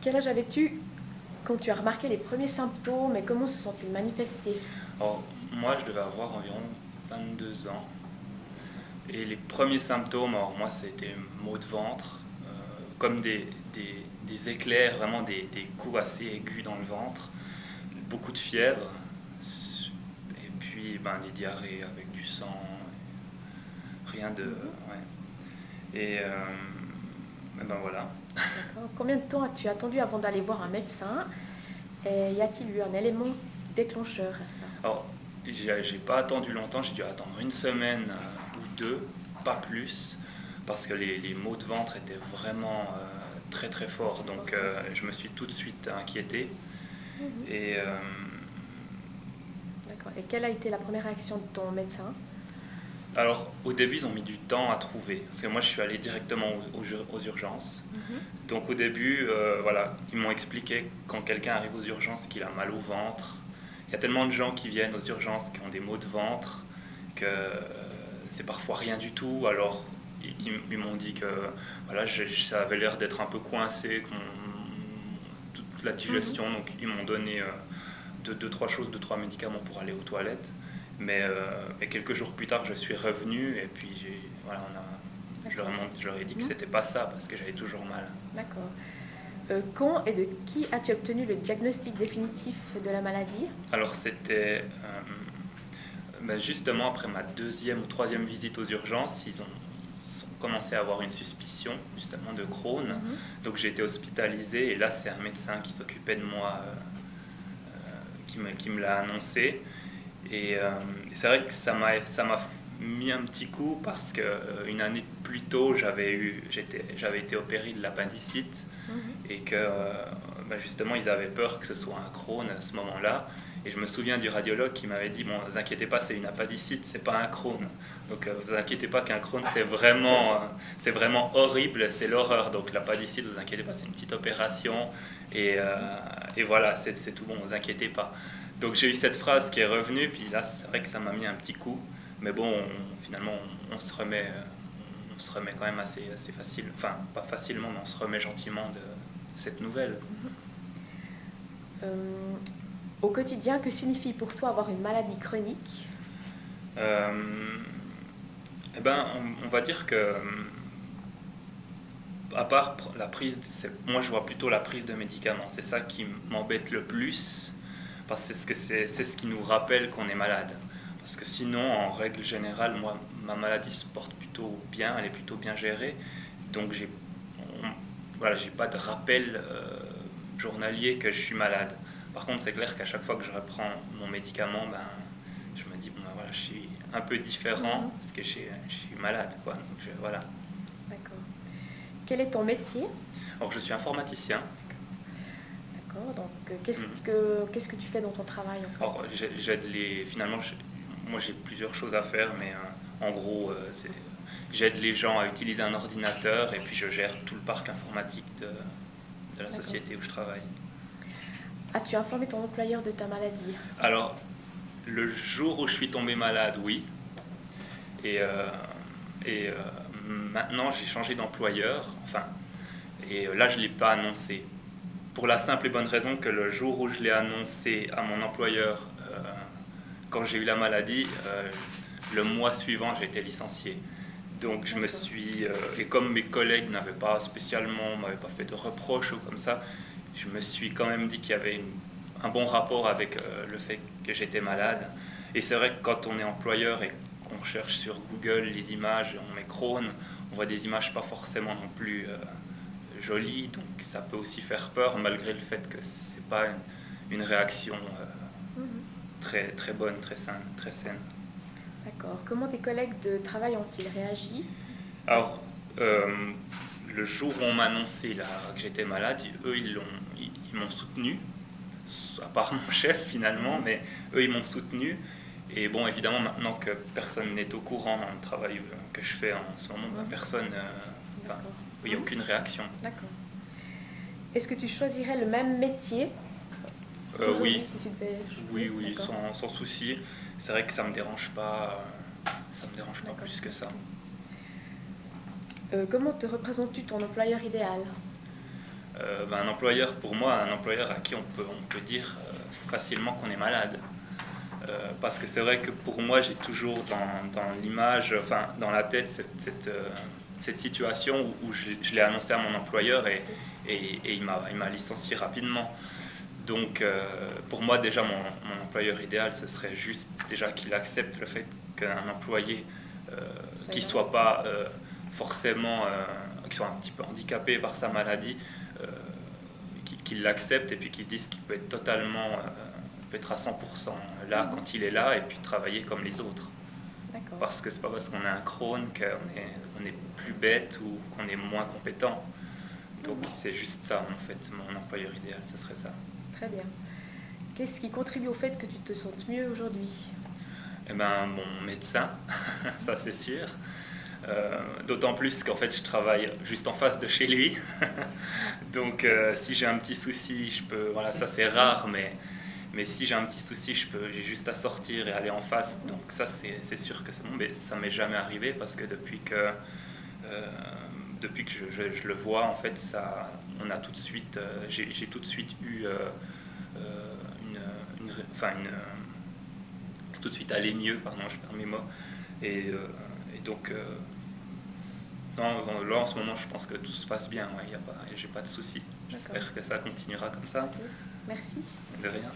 Quel âge avais-tu quand tu as remarqué les premiers symptômes et comment se sont-ils manifestés? Alors, moi, je devais avoir environ 22 ans. Et les premiers symptômes, alors moi, c'était maux de ventre, comme des éclairs, vraiment des coups assez aigus dans le ventre, beaucoup de fièvre, et puis des diarrhées avec du sang, rien de... Mhm. Ouais. Et ben voilà. D'accord. Combien de temps as-tu attendu avant d'aller voir un médecin? Et y a-t-il eu un élément déclencheur à ça? Alors, j'ai pas attendu longtemps, j'ai dû attendre une semaine ou deux, pas plus, parce que les maux de ventre étaient vraiment très très forts. Donc je me suis tout de suite inquiété. Mhm. Et D'accord. Et quelle a été la première réaction de ton médecin? alors au début ils ont mis du temps à trouver, parce que moi je suis allé directement aux urgences. Mhm. Donc au début, voilà, ils m'ont expliqué quand quelqu'un arrive aux urgences qu'il a mal au ventre. Il y a tellement de gens qui viennent aux urgences qui ont des maux de ventre que c'est parfois rien du tout. Alors ils m'ont dit que voilà, ça avait l'air d'être un peu coincé, toute la Mhm. digestion. Donc ils m'ont donné deux, trois choses, deux, trois médicaments pour aller aux toilettes. Mais quelques jours plus tard, je suis revenu et puis voilà, D'accord. je leur ai dit que Mhm. c'était pas ça parce que j'avais toujours mal. D'accord. Quand et de qui as-tu obtenu le diagnostic définitif de la maladie? Alors c'était justement après ma deuxième ou troisième visite aux urgences, ils ont commencé à avoir une suspicion justement de Crohn. Mhm. Donc j'ai été hospitalisé et là c'est un médecin qui s'occupait de moi qui me l'a annoncé. Et c'est vrai que ça m'a mis un petit coup parce que une année plus tôt j'avais été opéré de l'appendicite Mhm. et que justement ils avaient peur que ce soit un Crohn à ce moment-là. Et je me souviens du radiologue qui m'avait dit, bon, ne vous inquiétez pas, c'est une appendicite, c'est pas un Crohn. Donc vous inquiétez pas qu'un Crohn c'est vraiment horrible, c'est l'horreur. Donc l'appendicite, vous inquiétez pas, c'est une petite opération et voilà, c'est tout bon, vous inquiétez pas. Donc j'ai eu cette phrase qui est revenue, puis là c'est vrai que ça m'a mis un petit coup. Mais bon, finalement on se remet quand même assez facile, enfin pas facilement, mais on se remet gentiment de cette nouvelle. Euh, Au quotidien, que signifie pour toi avoir une maladie chronique? Euh, on va dire que, à part la prise, moi je vois plutôt la prise de médicaments. C'est ça qui m'embête le plus, parce que c'est ce qui nous rappelle qu'on est malade. Parce que sinon, en règle générale, moi, ma maladie se porte plutôt bien, elle est plutôt bien gérée. Donc voilà, j'ai pas de rappel journalier que je suis malade. Par contre, c'est clair qu'à chaque fois que je reprends mon médicament, je me dis, bon, voilà, je suis un peu différent Mhm. parce que je suis malade, quoi. Donc, voilà. D'accord. Quel est ton métier? Alors, je suis informaticien. D'accord. Donc, Mhm. qu'est-ce que tu fais dans ton travail en fait? Alors, j'aide finalement, moi j'ai plusieurs choses à faire, mais en gros, j'aide les gens à utiliser un ordinateur et puis je gère tout le parc informatique de la D'accord. société où je travaille. As-tu informé ton employeur de ta maladie? Alors, le jour où je suis tombé malade, oui. Et, euh, et maintenant, j'ai changé d'employeur. Enfin, et là, je ne l'ai pas annoncé. Pour la simple et bonne raison que le jour où je l'ai annoncé à mon employeur, quand j'ai eu la maladie, le mois suivant, j'ai été licencié. Donc je me D'accord. suis, et comme mes collègues m'avaient pas fait de reproches ou comme ça, je me suis quand même dit qu'il y avait un bon rapport avec le fait que j'étais malade. Et c'est vrai que quand on est employeur et qu'on recherche sur Google les images, on met Crohn, on voit des images pas forcément non plus jolies, donc ça peut aussi faire peur malgré le fait que c'est pas une réaction Mhm. très très bonne, très saine. D'accord. Comment tes collègues de travail ont-ils réagi? Alors, euh, le jour où on m'a annoncé là, que j'étais malade, eux, ils m'ont soutenu, à part mon chef finalement, Mhm. mais eux, ils m'ont soutenu. Et bon, évidemment, maintenant que personne n'est au courant dans le travail que je fais en ce moment, Mhm. personne, enfin, D'accord. il n'y a Mhm. aucune réaction. D'accord. Est-ce que tu choisirais le même métier aujourd'hui Oui, si tu devais... Oui, oui, d'accord. sans souci. C'est vrai que ça me dérange pas D'accord. plus que ça. Comment te représentes-tu ton employeur idéal? Un employeur, pour moi, un employeur à qui on peut dire facilement qu'on est malade. Parce que c'est vrai que pour moi, j'ai toujours dans l'image, enfin dans la tête, cette situation où je l'ai annoncé à mon employeur et il m'a licencié rapidement. Donc pour moi, déjà, mon employeur idéal, ce serait juste déjà qu'il accepte le fait qu'un employé qui ne soit pas forcément, qui soit un petit peu handicapé par sa maladie, qu'il l'accepte et puis qu'il se dise qu'il peut être totalement, peut être à 100% là quand il est là et puis travailler comme les autres. D'accord. Parce que c'est pas parce qu'on a un Crohn qu'on est plus bête ou qu'on est moins compétent. Donc c'est juste ça en fait, mon employeur idéal, ce serait ça. Très bien. Qu'est-ce qui contribue au fait que tu te sentes mieux aujourd'hui? Eh ben, mon médecin, ça c'est sûr. D'autant plus qu'en fait je travaille juste en face de chez lui. Donc si j'ai un petit souci, je peux, voilà, ça c'est rare, mais si j'ai un petit souci, j'ai juste à sortir et aller en face. Donc ça c'est sûr que c'est bon, mais ça m'est jamais arrivé parce que depuis que je le vois, en fait, on a tout de suite, j'ai tout de suite eu c'est tout de suite allé mieux, pardon, je perds mes mots. Et donc, non, là en ce moment, je pense que tout se passe bien, ouais, j'ai pas de soucis. J'espère que ça continuera comme ça. Ok. Merci. De rien.